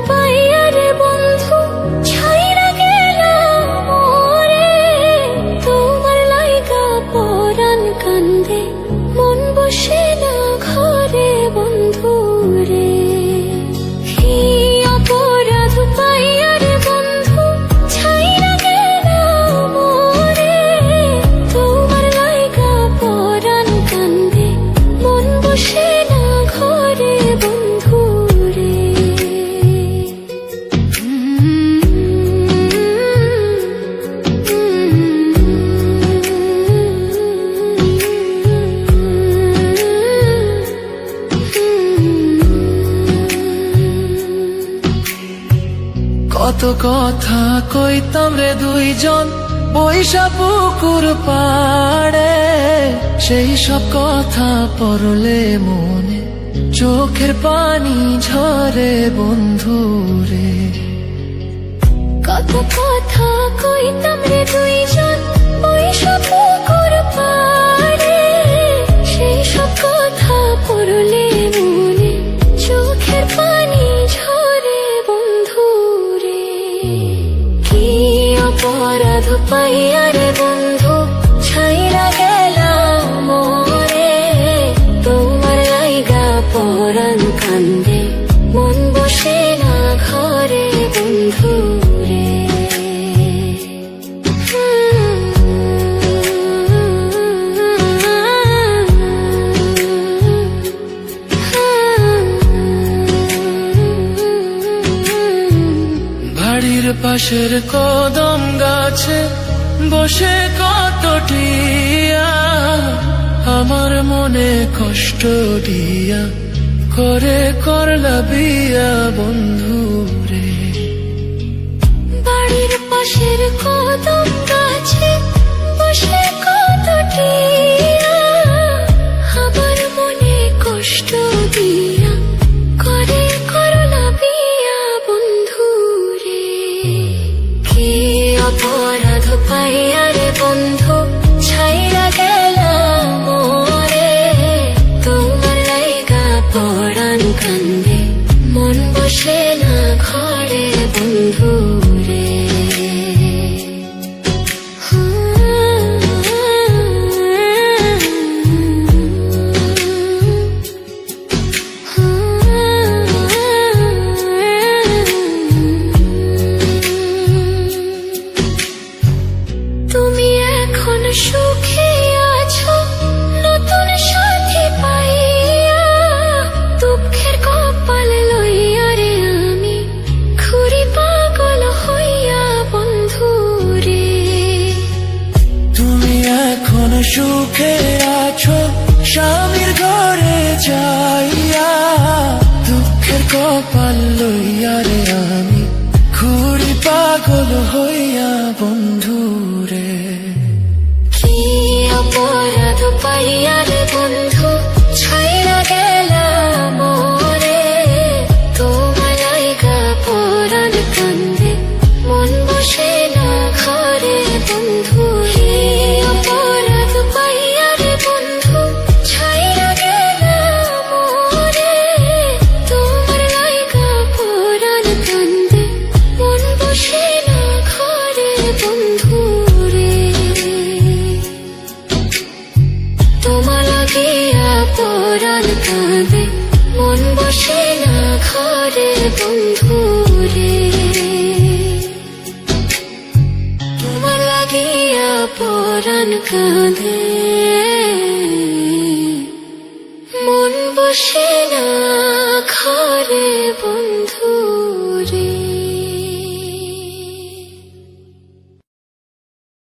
পাইয়ারে বন্ধু ছাইরা গেলাম মোরে, তোমার লাইগা পরাণ কান্দে মন বসে না ঘরে বন্ধু রে। কি অপরাধ পাইয়ারে বন্ধু ছাইরা গেলাম মোরে, তোমার লাইগা পরাণ কান্দে মন বসে না ঘরে বন্ধু রে। কত কথা কইতাম রে দুইজন বৈশা পুকুর পাড়ে, সেই সব কথা পড়লে মনে চোখের পানি ঝরে বন্ধু রে। কত কথা কইতাম রে দুইজন বৈশা পুকুর পাড়ে, সেই সব কথা পড়লে মনে চোখের পানি ঝরে বন্ধু রে। কি অপরাধ পাইয়ারে বন্ধু ছাইরা গেলাম মোরে, তোমার লাইগা পরাণ কান্দে মন বসে না ঘরে বন্ধু রে। বাড়ির পাশের কদম গাছে বসে কত টিয়া, আমার মনে কষ্ট দিয়া করে করলা বিয়া বন্ধু রে। বাড়ির পাশের কদম গাছে বসে কত টিয়া, আমার মনে কষ্ট দিয়া করে করলা বিয়া বন্ধু রে। কি অপরাধ পাইয়ারে বন্ধু ছাইরা গেলাম মোরে, তোমার লাইগা পরাণ কান্দে মন বসে না ঘরে বন্ধু রে। তুমি এখন সুখে আছো নতুন সাথী পাইয়া, দুঃখের কপাল লইয়া রে আমি ঘুরি পাগল হইয়া বন্ধু রে। তুমি এখন সুখে আছো স্বামীর ঘরে যাইয়া, দুঃখের কপাল লইয়া রে আমি ঘুরি পাগল হইয়া বন্ধু রে। কি অপরাধ পাইয়ারে বন্ধু ছাইরা গেলাম মোরে, তোমার লাইগা পরাণ কান্দে মন বসে না ঘরে বন্ধু রে। অপরাধ পাইয়ারে বন্ধু ছাইরা গেলাম মোরে, তোমার লাইগা পরাণ কান্দে মন বসে না ঘরে বন্ধু রে। তোমার লাগিয়া পরাণ কাঁদে মন বসে না ঘরে বন্ধু রে। তোমার লাগিয়া পরাণ কাঁদে মন বসে না ঘরে